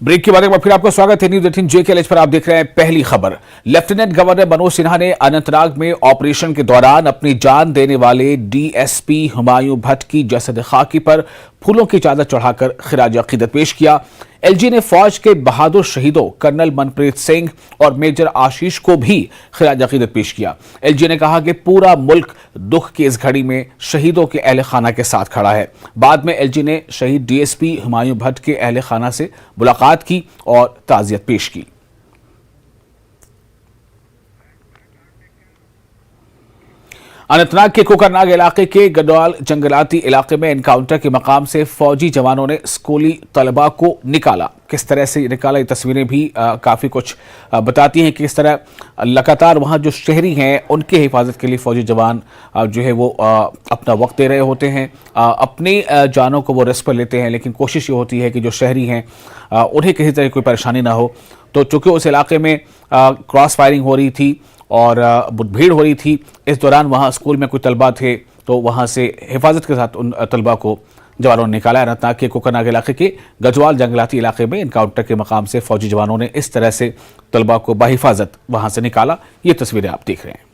Break के बाद एक बार फिर आपका स्वागत है न्यूज 18 JKLH पर। आप देख रहे हैं पहली खबर। लेफ्टिनेंट गवर्नर मनोज सिन्हा ने अनंतनाग में ऑपरेशन के दौरान अपनी जान देने वाले DSP हुमायूं भट्ट की जसद खाकी पर फूलों की चादर चढ़ाकर खिराज अकीदत पेश किया। LG ने फौज के बहादुर शहीदों कर्नल मनप्रीत सिंह और मेजर आशीष को भी खिराज अकीदत पेश किया। LG ने कहा कि पूरा मुल्क दुख की इस घड़ी में शहीदों के अहले खाना के साथ खड़ा है। बाद में LG ने शहीद DSP हुमायूं भट्ट के अहले खाना से मुलाकात की और ताज़ियत पेश की। अनंतनाग के कोकरनाग इलाके के गडवाल जंगलाती इलाके में एनकाउंटर के मकाम से फौजी जवानों ने स्कूली तलबा को निकाला। किस तरह से निकाला, ये तस्वीरें भी काफ़ी कुछ बताती हैं कि किस तरह लगातार वहाँ जो शहरी हैं उनके हिफाजत के लिए फौजी जवान जो है वो अपना वक्त दे रहे होते हैं, अपनी जानों को वो रिस्क पर लेते हैं, लेकिन कोशिश ये होती है कि जो शहरी हैं उन्हें किसी तरह कोई परेशानी ना हो। तो चूँकि उस इलाके में क्रॉस फायरिंग हो रही थी और मुठभेड़ हो रही थी, इस दौरान वहाँ स्कूल में कोई तलबा थे तो वहाँ से हिफाजत के साथ उन तलबा को जवानों ने निकाला। अनंतनाग के कोकरनाग इलाके के गजवाल जंगलाती इलाके में एनकाउंटर के मकाम से फौजी जवानों ने इस तरह से तलबा को बाहिफाजत वहाँ से निकाला। ये तस्वीरें आप देख रहे हैं।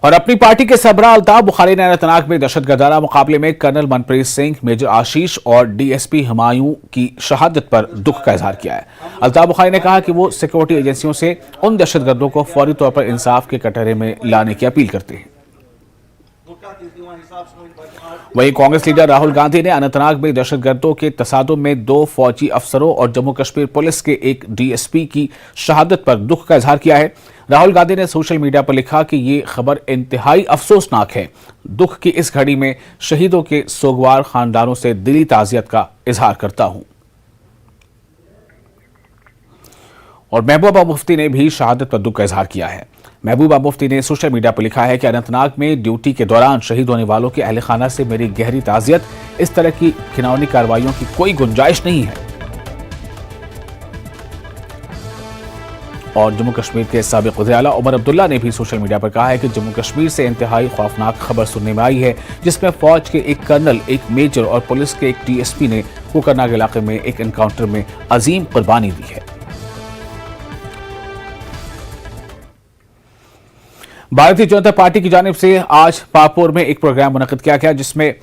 और अपनी पार्टी के सरबराह अल्ताफ बुखारी ने अनंतनाग में दहशतगर्दाना मुकाबले में कर्नल मनप्रीत सिंह, मेजर आशीष और DSP हुमायूं की शहादत पर दुख का इजहार किया है। अल्ताफ बुखारी ने कहा कि वो सिक्योरिटी एजेंसियों से उन दहशतगर्दों को फौरी तौर पर इंसाफ के कटहरे में लाने की अपील करते हैं। वहीं कांग्रेस लीडर राहुल गांधी ने अनंतनाग में दहशतगर्दों के तसादुम में 2 फौजी अफसरों और जम्मू कश्मीर पुलिस के एक DSP की शहादत पर दुख का इजहार किया है। राहुल गांधी ने सोशल मीडिया पर लिखा कि ये खबर इंतहाई अफसोसनाक है। दुख की इस घड़ी में शहीदों के सोगवार खानदानों से दिली ताज़ियत का इजहार करता हूं। और महबूबा मुफ्ती ने भी शहादत पर दुख का इजहार किया है। महबूबा मुफ्ती ने सोशल मीडिया पर लिखा है कि अनंतनाग में ड्यूटी के दौरान शहीद होने वालों के अहले खाना से मेरी गहरी ताज़ियत। इस तरह की घिनौनी कार्रवाइयों की कोई गुंजाइश नहीं है। और जम्मू कश्मीर के साबिक वज़ीर आला उमर अब्दुल्ला ने भी सोशल मीडिया पर कहा है कि जम्मू कश्मीर से इंतहाई खौफनाक खबर सुनने में आई है, जिसमें फौज के एक कर्नल, एक मेजर और पुलिस के एक DSP ने कोकरनाग इलाके में एक एनकाउंटर में अजीम कुर्बानी दी है। भारतीय जनता पार्टी की जानिब से आज पापुर में एक प्रोग्राम मुनक्किद किया गया, जिसमें